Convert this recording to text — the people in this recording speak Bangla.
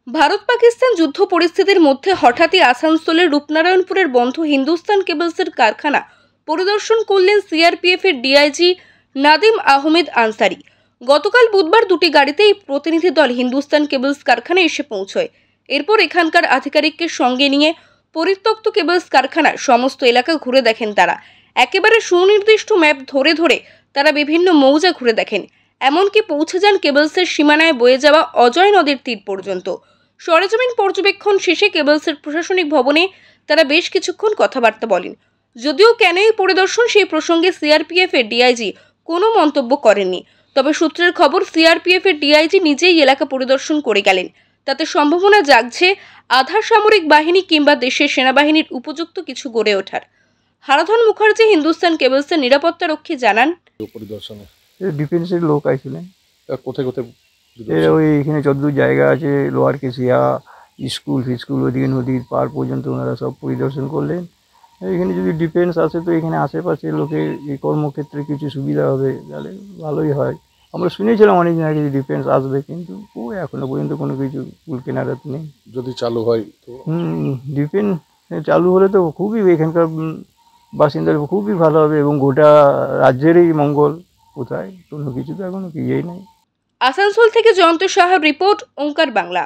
ভারত পাকিস্তান যুদ্ধ পরিস্থিতির মধ্যে হঠাৎই আসানসোলের রূপনারায়ণপুরের বন্ধ হিন্দুস্তান কেবলসের কারখানা পরিদর্শন করলেন সিআরপিএফ এর ডিআইজি নাদিম আহমেদ আনসারি। গতকাল বুধবার দুটি গাড়িতে এই প্রতিনিধি দল হিন্দুস্তান কেবলস কারখানায় এসে পৌঁছয়। এরপর এখানকার আধিকারিককে সঙ্গে নিয়ে পরিত্যক্ত কেবলস কারখানার সমস্ত এলাকা ঘুরে দেখেন তারা। একেবারে সুনির্দিষ্ট ম্যাপ ধরে ধরে তারা বিভিন্ন মৌজা ঘুরে দেখেন, এমনকি পৌঁছে যান কেবলসের সীমানায় বয়ে যাওয়া অজয় নদীর তীর পর্যন্ত। সরেজমিন পর্যবেক্ষণ শেষে কেবলসের প্রশাসনিক ভবনে তারা বেশ কিছুক্ষণ কথাবার্তা বলেন। যদিও কেন এই পরিদর্শন সেই প্রসঙ্গে সিআরপিএফ এর ডিআইজি কোনো মন্তব্য করেননি, তবে সূত্রের খবর সিআরপিএফ এর ডিআইজি নিজেই এলাকা পরিদর্শন করে গেলেন। তাতে সম্ভাবনা জাগছে আধা সামরিক বাহিনী কিংবা দেশের সেনাবাহিনীর উপযুক্ত কিছু গড়ে ওঠার। হারাধন মুখার্জি হিন্দুস্তান কেবলসের নিরাপত্তা রক্ষী জানান, পরিদর্শনে ডিফেন্সের লোক আইছিলেন। কোথায় কোথায় ওই এখানে যতদূর জায়গা আছে লোয়ার কেশিয়া স্কুল ফিস্কুল ওদিকে নদীর পার পর্যন্ত ওনারা সব পরিদর্শন করলেন। এখানে যদি ডিফেন্স আসে তো এখানে আশেপাশে লোকের এই কর্মক্ষেত্রে কিছু সুবিধা হবে, তাহলে ভালোই হয়। আমরা শুনেছিলাম অনেকদিন আগে ডিফেন্স আসবে, কিন্তু ও এখনো পর্যন্ত কোনো কিছু কুল কেনারাত নেই। যদি চালু হয় তো ডিফেন্স চালু হলে তো খুবই এখানকার বাসিন্দার খুবই ভালো হবে এবং গোটা রাজ্যেরই মঙ্গল। কোথায় কোনো কিছু তো এখনো ইয়েই নেই। আসানসোল থেকে জয়ন্ত সাহার রিপোর্ট, ওঙ্কার বাংলা।